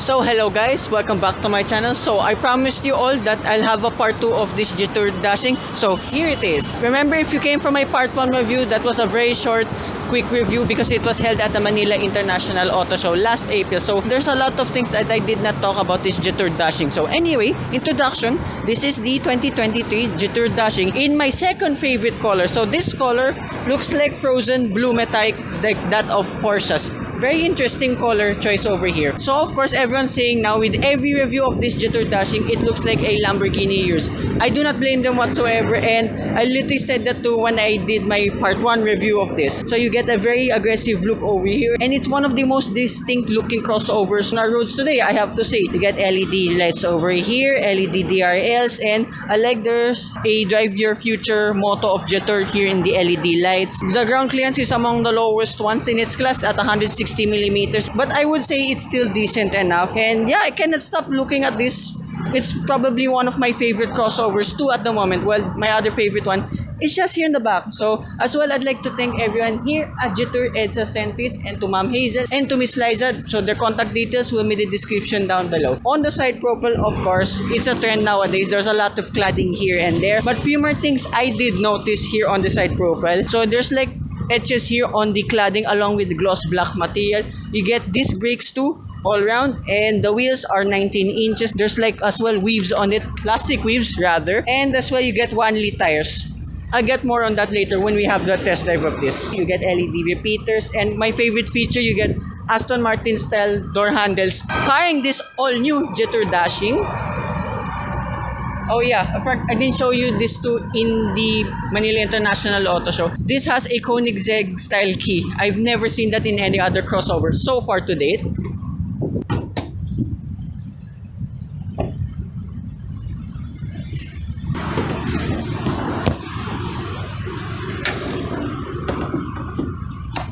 So hello guys, welcome back to my channel. So I promised you all that I'll have a part 2 of this Jetour Dashing. So here it is. Remember, if you came from my part 1 review, that was a very short, quick review because it was held at the Manila International Auto Show last April. So there's a lot of things that I did not talk about this Jetour Dashing. So anyway, introduction. This is the 2023 Jetour Dashing in my second favorite color. So this color looks like frozen blue metallic, like that of Porsche's. Very interesting color choice over here. So of course, everyone's saying now with every review of this Jetour Dashing, it looks like a Lamborghini yours. I do not blame them whatsoever, and I literally said that too when I did my part 1 review of this. So you get a very aggressive look over here, and it's one of the most distinct looking crossovers on our roads today, I have to say. You get LED lights over here, LED DRLs, and I like there's a drive your future motto of Jetour here in the LED lights. The ground clearance is among the lowest ones in its class at 160 millimeters, but I would say it's still decent enough. And yeah, I cannot stop looking at this. It's probably one of my favorite crossovers too at the moment. Well, my other favorite one is just here in the back. So as well, I'd like to thank everyone here at Jetour, EDSA, Centris, and to Ma'am Hazel and to Miss Liza. So their contact details will be in the description down below. On the side profile, of course, it's a trend nowadays. There's a lot of cladding here and there, but few more things I did notice here on the side profile. So there's like etches here on the cladding along with the gloss black material. You get disc brakes too all around, and the wheels are 19 inches. There's like as well weaves on it, plastic weaves rather, and as well you get 1-liter tires. I'll get more on that later when we have the test drive of this. You get LED repeaters, and my favorite feature, you get Aston Martin style door handles powering this all new Jetour Dashing. Oh yeah, I didn't show you this too in the Manila International Auto Show. This has a Koenigsegg style key. I've never seen that in any other crossover so far to date.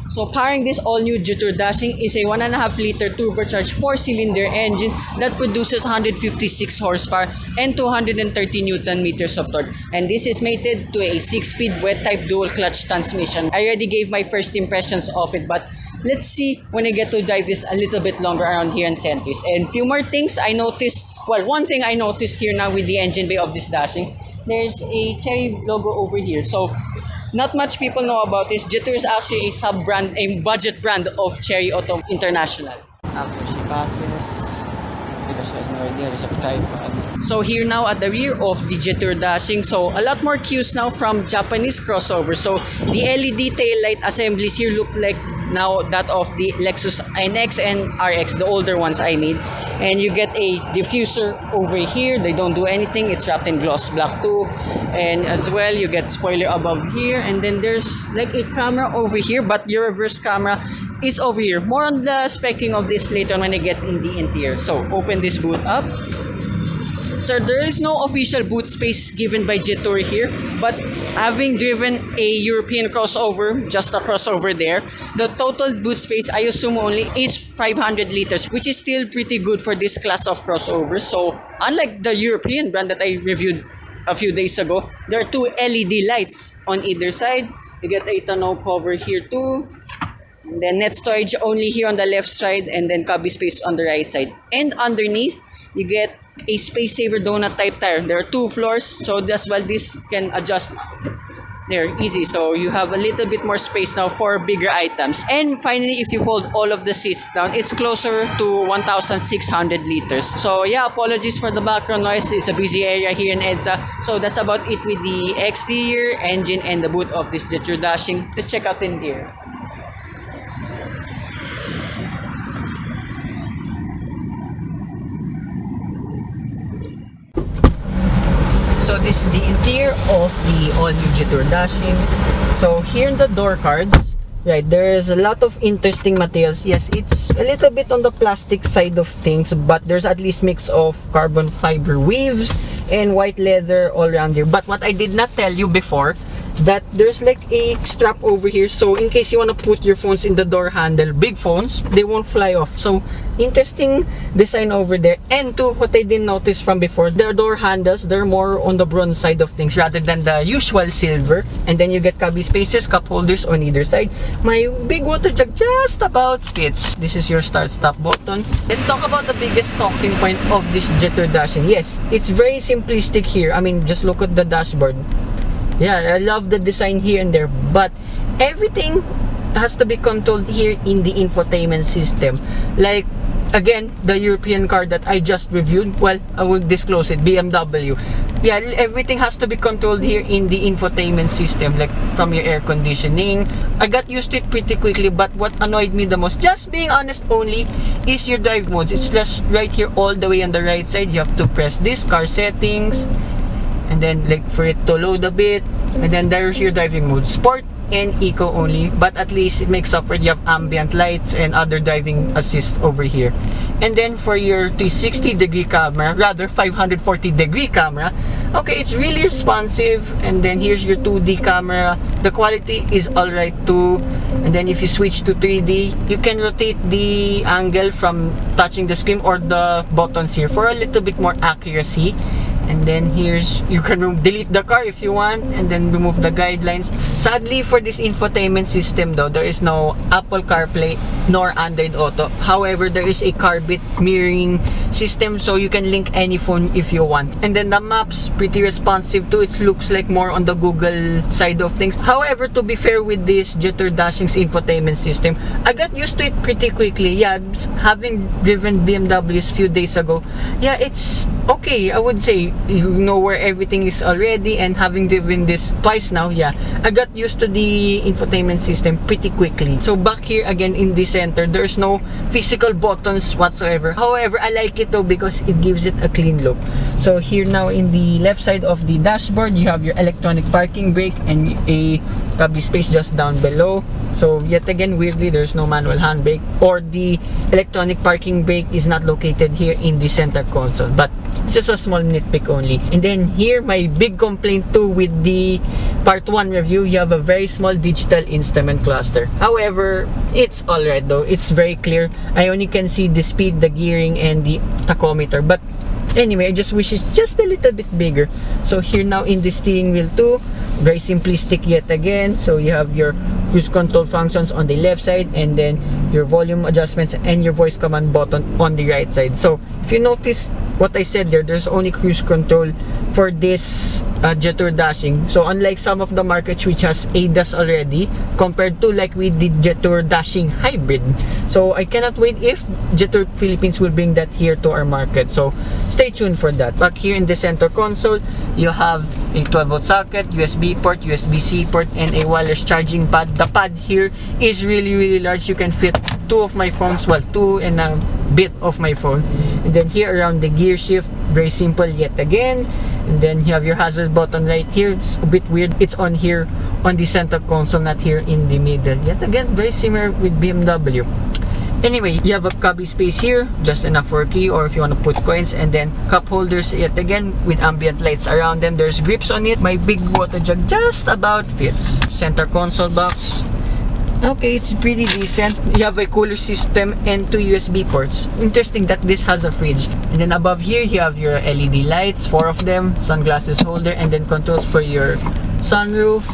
So powering this all-new Jetour Dashing is a 1.5-liter turbocharged 4-cylinder engine that produces 156 horsepower and 230 Newton meters of torque. And this is mated to a 6-speed wet-type dual-clutch transmission. I already gave my first impressions of it, but let's see when I get to drive this a little bit longer around here in Centris. And few more things I noticed. Well, one thing I noticed here now with the engine bay of this Dashing, there's a Chery logo over here. So not much people know about this. Jetour is actually a sub-brand, a budget brand of Chery Auto International. After she passes, because she has no idea, there's a tripod. So here now at the rear of the Jetour Dashing, so a lot more cues now from Japanese crossovers. So the LED taillight assemblies here look like now that of the Lexus NX and RX, the older ones I made. And you get a diffuser over here. They don't do anything. It's wrapped in gloss black too. And as well, you get spoiler above here. And then there's like a camera over here, but your reverse camera is over here. More on the specking of this later when I get in the interior. So open this boot up. So there is no official boot space given by Jetour here, but having driven a European crossover, just a crossover there, the total boot space I assume only is 500 liters, which is still pretty good for this class of crossovers. So unlike the European brand that I reviewed a few days ago, there are 2 LED lights on either side. You get a tonneau cover here too. And then net storage only here on the left side, and then cubby space on the right side. And underneath, you get a space saver donut type tire. There are 2 floors, so as well this can adjust there easy. So you have a little bit more space now for bigger items. And finally, if you fold all of the seats down, it's closer to 1,600 liters. So yeah, apologies for the background noise. It's a busy area here in EDSA. So that's about it with the exterior, engine, and the boot of this Jetour Dashing. Let's check out the interior. So this is the interior of the all-new Jetour Dashing. So here in the door cards, right, there's a lot of interesting materials. Yes, it's a little bit on the plastic side of things, but there's at least mix of carbon fiber weaves and white leather all around here. But what I did not tell you before, that there's like a strap over here, so in case you want to put your phones in the door handle, big phones, they won't fly off. So interesting design over there. And two, what I didn't notice from before, their door handles, they're more on the bronze side of things rather than the usual silver. And then you get cubby spaces, cup holders on either side. My big water jug just about fits. This is your start stop button. Let's talk about the biggest talking point of this Jetour Dashing. Yes, it's very simplistic here. I mean, just look at the dashboard. Yeah, I love the design here and there, but everything has to be controlled here in the infotainment system. Like, again, the European car that I just reviewed, well, I will disclose it, BMW. Yeah, everything has to be controlled here in the infotainment system, like from your air conditioning. I got used to it pretty quickly, but what annoyed me the most, just being honest only, is your drive modes. It's just right here all the way on the right side. You have to press this, car settings, and then like for it to load a bit, and then there's your driving mode, sport and eco only, but at least it makes up for it. You have ambient lights and other driving assist over here. And then for your 360-degree camera, rather 540-degree camera, okay, it's really responsive. And then here's your 2D camera, the quality is alright too. And then if you switch to 3D, you can rotate the angle from touching the screen or the buttons here for a little bit more accuracy. And then here's, you can delete the car if you want, and then remove the guidelines. Sadly, for this infotainment system though, there is no Apple CarPlay nor Android Auto. However, there is a CarBit mirroring system, so you can link any phone if you want. And then the maps, pretty responsive too. It looks like more on the Google side of things. However, to be fair with this Jetour Dashing's infotainment system, I got used to it pretty quickly. Yeah, having driven BMWs few days ago, yeah, it's okay, I would say. You know where everything is already, and having driven this twice now, yeah, I got used to the infotainment system pretty quickly. So back here again in the center, there's no physical buttons whatsoever. However, I like it though because it gives it a clean look. So here now in the left side of the dashboard, you have your electronic parking brake and a cubby space just down below. So yet again, weirdly, there's no manual handbrake, or the electronic parking brake is not located here in the center console, but it's just a small nitpick only. And then here, my big complaint too with the part 1 review, you have a very small digital instrument cluster. However, it's alright though, it's very clear. I only can see the speed, the gearing, and the tachometer, but anyway, I just wish it's just a little bit bigger. So here now in the steering wheel too, very simplistic yet again. So you have your cruise control functions on the left side, and then your volume adjustments and your voice command button on the right side. So if you notice what I said there, there's only cruise control for this Jetour Dashing. So unlike some of the markets which has ADAS already, compared to like we did Jetour Dashing Hybrid. So I cannot wait if Jetour Philippines will bring that here to our market. So stay tuned for that. Back here in the center console, you have a 12-volt socket, USB port, USB-C port, and a wireless charging pad. The pad here is really large. You can fit two of my phones, well, two and a bit of my phone. And then here around the gear shift, very simple yet again. And then you have your hazard button right here. It's a bit weird, it's on here on the center console, not here in the middle. Yet again, very similar with BMW. Anyway, you have a cubby space here, just enough for a key or if you want to put coins, and then cup holders yet again with ambient lights around them. There's grips on it. My big water jug just about fits. Center console box, okay, it's pretty decent. You have a cooler system and two USB ports. Interesting that this has a fridge. And then above here, you have your LED lights, 4 of them, sunglasses holder, and then controls for your sunroof.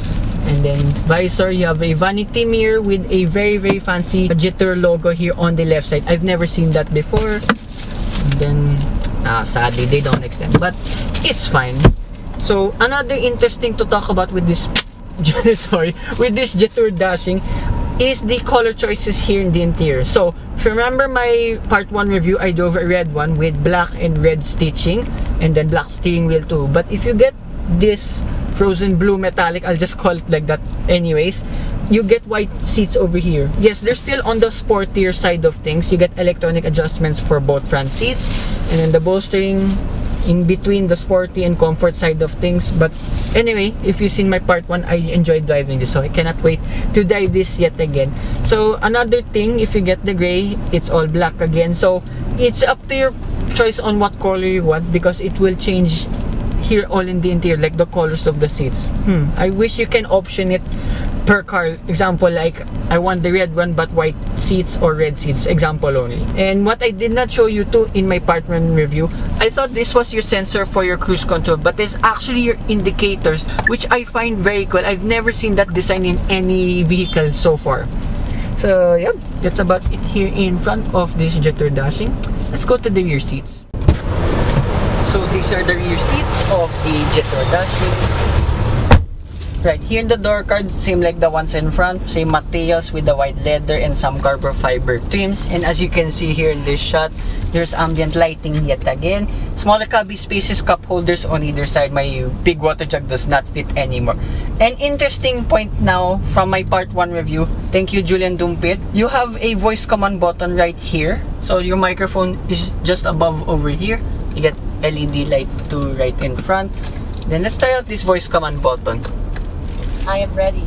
And then visor, you have a vanity mirror with a very fancy Jetour logo here on the left side. I've never seen that before. And then sadly they don't extend, but it's fine. So another interesting to talk about with this sorry, with this Jetour Dashing is the color choices here in the interior. So if you remember my part 1 review, I drove a red one with black and red stitching, and then black steering wheel too. But if you get this frozen blue metallic, I'll just call it like that anyways, you get white seats over here. Yes, they're still on the sportier side of things. You get electronic adjustments for both front seats, and then the bolstering in between the sporty and comfort side of things. But anyway, if you've seen my part 1, I enjoyed driving this, so I cannot wait to drive this yet again. So another thing, if you get the gray, it's all black again. So it's up to your choice on what color you want, because it will change here all in the interior, like the colors of the seats. I wish you can option it per car. Example, like I want the red one but white seats or red seats, example only. And what I did not show you too in my part 1 review, I thought this was your sensor for your cruise control, but it's actually your indicators, which I find very cool. I've never seen that design in any vehicle so far. So yeah, that's about it here in front of this Jetour Dashing. Let's go to the rear seats. So these are the rear seats of the Jetour Dashing. Right, here in the door card, same like the ones in front, same materials with the white leather and some carbon fiber trims. And as you can see here in this shot, there's ambient lighting yet again. Smaller cubby spaces, cup holders on either side. My big water jug does not fit anymore. An interesting point now from my part 1 review, thank you Julian Dumpit, you have a voice command button right here. So your microphone is just above over here. You get LED light too right in front. Then let's try out this voice command button. I am ready.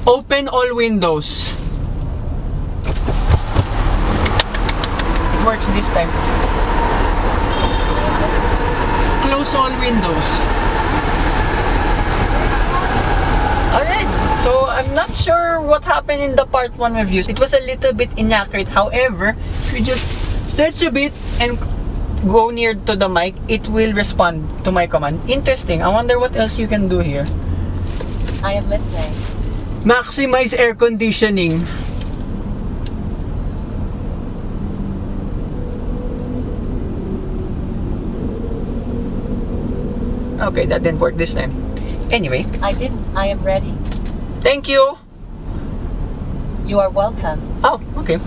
Open all windows. It works this time. Close all windows. Alright, so I'm not sure what happened in the part 1 reviews. It was a little bit inaccurate. However, if you just stretch a bit and go near to the mic, it will respond to my command. Interesting. I wonder what else you can do here. I am listening. Maximize air conditioning. Okay, that didn't work this time. Anyway. I am ready. Thank you. You are welcome. Oh, okay.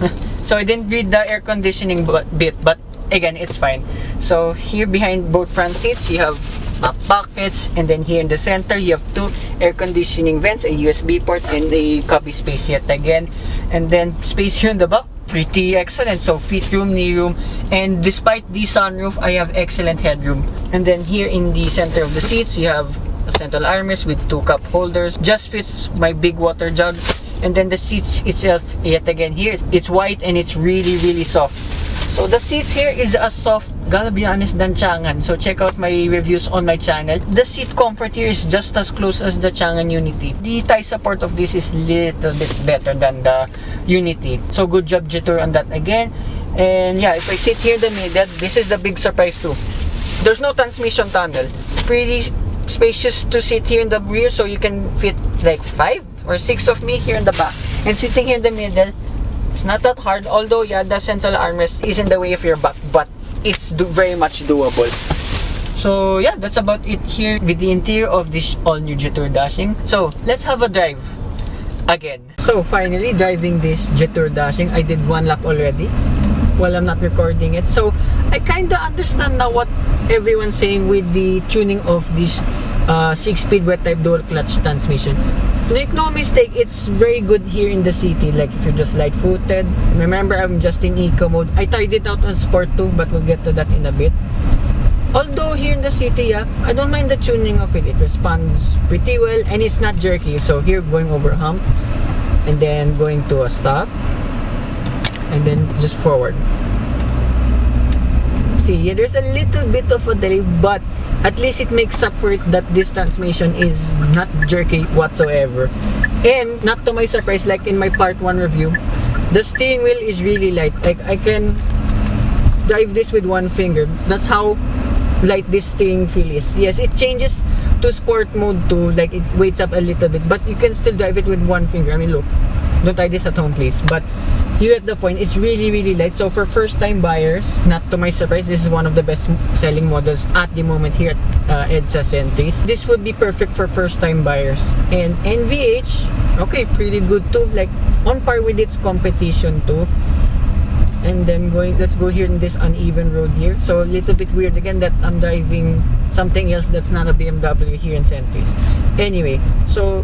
So I didn't read the air conditioning bit, but again, it's fine. So here behind both front seats, you have back pockets, and then here in the center you have 2 air conditioning vents, a USB port and a cubby space yet again. And then space here in the back, pretty excellent. So feet room, knee room, and despite the sunroof, I have excellent headroom. And then here in the center of the seats, you have a central armrest with 2 cup holders, just fits my big water jug. And then the seats itself, yet again here, it's white and it's really soft. So the seats here is as soft, gotta be honest, than Changan. So check out my reviews on my channel. The seat comfort here is just as close as the Changan Unity. The thigh support of this is little bit better than the Unity. So good job Jetour on that again. And yeah, if I sit here in the middle, this is the big surprise too. There's no transmission tunnel. Pretty spacious to sit here in the rear, so you can fit like 5 or 6 of me here in the back. And sitting here in the middle, it's not that hard, although yeah, the central armrest is in the way of your back, but it's very much doable. So yeah, that's about it here with the interior of this all-new Jetour Dashing. So let's have a drive again. So finally, driving this Jetour Dashing. I did 1 lap already while I'm not recording it. So I kinda understand now what everyone's saying with the tuning of this 6-speed wet type dual clutch transmission. Make no mistake, it's very good here in the city, like if you're just light-footed. Remember, I'm just in eco mode. I tried it out on sport too, but we'll get to that in a bit. Although here in the city, yeah, I don't mind the tuning of it. It responds pretty well and it's not jerky. So here, going over a hump and then going to a stop and then just forward. See, yeah, there's a little bit of a delay, but at least it makes up for it that this transmission is not jerky whatsoever. And not to my surprise, like in my part 1 review, the steering wheel is really light. Like I can drive this with 1 finger. That's how light this steering wheel is. Yes, it changes to sport mode too, like it weights up a little bit, but you can still drive it with 1 finger. I mean, look, don't try this at home please, but you get the point. It's really light. So for first time buyers, not to my surprise, this is one of the best selling models at the moment here at EDSA Centris. This would be perfect for first time buyers. And NVH, okay, pretty good too, like on par with its competition too. And then let's go here in this uneven road here. So a little bit weird again that I'm driving something else that's not a BMW here in Centris. Anyway, so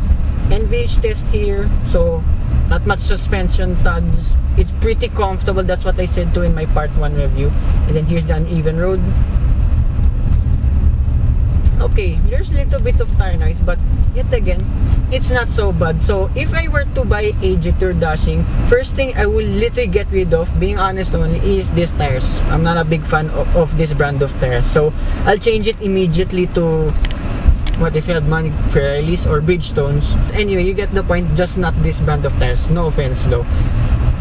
NVH test here. So not much suspension tugs. It's pretty comfortable. That's what I said too in my part 1 review. And then here's the uneven road. Okay, there's a little bit of tire noise, but yet again, it's not so bad. So if I were to buy a Jetour Dashing, first thing I will literally get rid of, being honest only, is these tires. I'm not a big fan of this brand of tires, so I'll change it immediately to what if you had money, Pirellis or Bridgestones. Anyway, you get the point, just not this brand of tires. No offense though.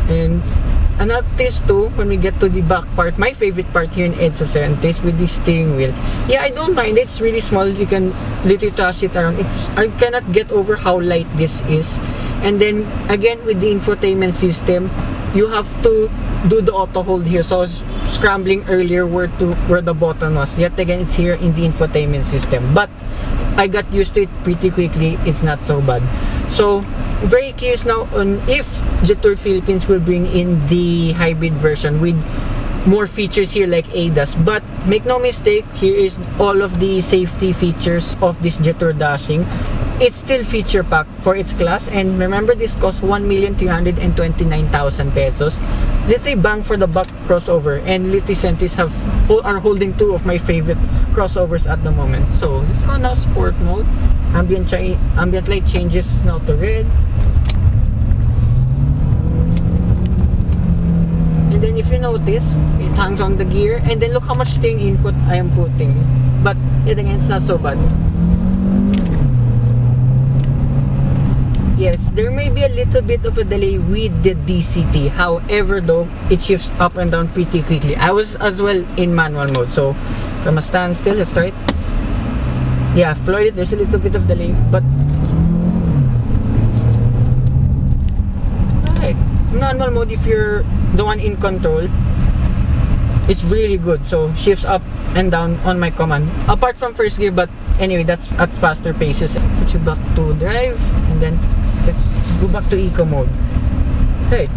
And I noticed too, when we get to the back part, my favorite part here in EDSA Centris with the steering wheel. Yeah, I don't mind. It's really small. You can literally toss it around. I cannot get over how light this is. And then again with the infotainment system, you have to do the auto hold here. So I was scrambling earlier where the button was. Yet again, it's here in the infotainment system. But I got used to it pretty quickly. It's not so bad. So very curious now on if Jetour Philippines will bring in the hybrid version with more features here like ADAS. But make no mistake, here is all of the safety features of this Jetour Dashing. It's still feature packed for its class, and remember this costs 1,329,000 pesos. Literally bang for the buck crossover, and literally Centris are holding two of my favorite crossovers at the moment. So let's go now sport mode. Ambient light changes now to red. And then if you notice, it hangs on the gear, and then look how much steering input I am putting. But yet again, it's not so bad. Yes, there may be a little bit of a delay with the DCT. However though, it shifts up and down pretty quickly. I was as well in manual mode. So from a standstill, let's try it. Yeah, Floyd, there's a little bit of delay, but alright. Manual mode, if you're the one in control, it's really good. So shifts up and down on my command. Apart from first gear, but anyway, that's at faster paces. Put you back to drive, and then let's go back to eco mode. Right.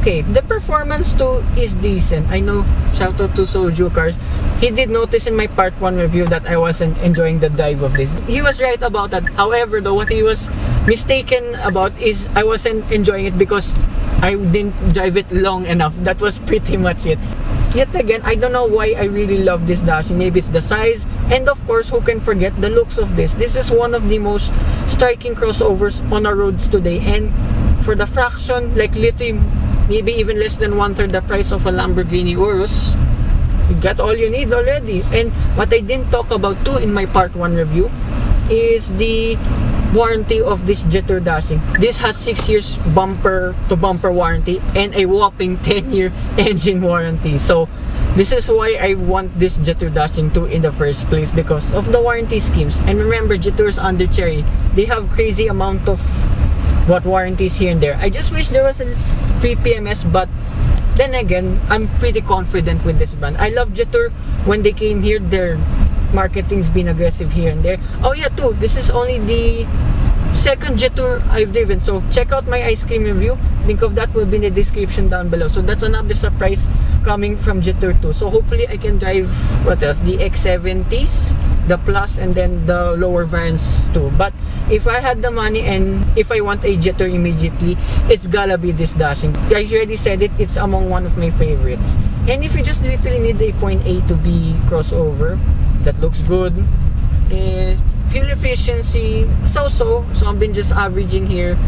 Okay, the performance too is decent. I know, shout out to Soju Cars. He did notice in my part 1 review that I wasn't enjoying the drive of this. He was right about that. However though, what he was mistaken about is I wasn't enjoying it because I didn't drive it long enough. That was pretty much it. Yet again, I don't know why I really love this Dashing. Maybe it's the size, and of course, who can forget the looks of this. This is one of the most striking crossovers on our roads today, and for the fraction, like literally maybe even less than 1/3 the price of a Lamborghini Urus, you got all you need already. And what I didn't talk about too in my part 1 review is the warranty of this Jetour Dashing. This has 6 years bumper to bumper warranty and a whopping 10-year engine warranty. So this is why I want this Jetour Dashing 2 in the first place, because of the warranty schemes. And remember, Jetour's under Chery, they have crazy amount of warranties here and there. I just wish there was a free PMS, but then again, I'm pretty confident with this brand. I love Jetour. When they came here, their marketing's been aggressive here and there. Oh yeah, too, this is only the second Jetour I've driven, so check out my ice cream review. Link of that will be in the description down below. So that's another surprise coming from Jetour 2. So hopefully I can drive, what else, the X70s, the Plus, and then the lower variants too. But if I had the money and if I want a Jetour immediately, it's gotta be this Dashing. I already said it, it's among one of my favorites. And if you just literally need a point A to B crossover that looks good, fuel efficiency so I've been just averaging here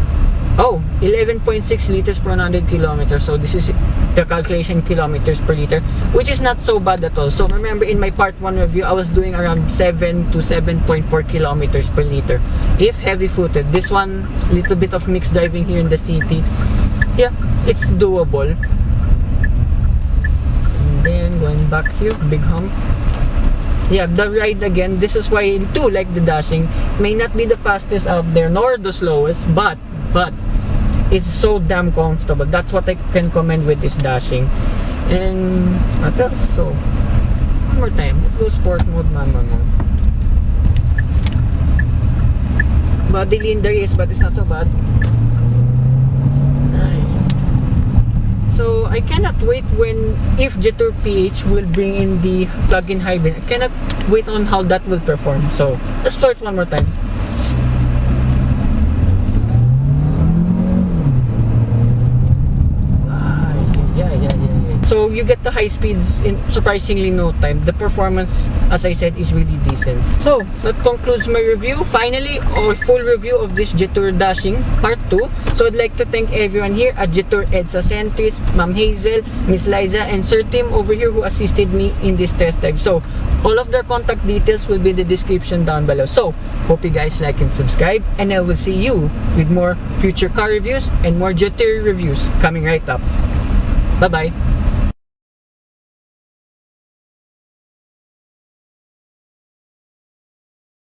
11.6 liters per 100 kilometers. So this is the calculation kilometers per liter, which is not so bad at all. So remember, in my part 1 review, I was doing around 7 to 7.4 kilometers per liter if heavy footed. This one, little bit of mixed driving here in the city, yeah, it's doable. And then going back here, big hump. Yeah, the ride again, this is why I too like the Dashing. May not be the fastest out there nor the slowest, but it's so damn comfortable. That's what I can commend with this Dashing. And what else? So one more time, let's go sport mode, manual mode. Body lean there is, but it's not so bad. So I cannot wait if Jetour PH will bring in the plug-in hybrid. I cannot wait on how that will perform. So let's start one more time. Yeah. So you get the high speeds in surprisingly no time. The performance, as I said, is really decent. So that concludes my review. Finally, a full review of this Jetour Dashing Part 2. So I'd like to thank everyone here at Jetour EDSA Centris, Ma'am Hazel, Miss Liza, and Sir Tim over here who assisted me in this test drive. So all of their contact details will be in the description down below. So hope you guys like and subscribe, and I will see you with more future car reviews and more Jetour reviews coming right up. Bye bye.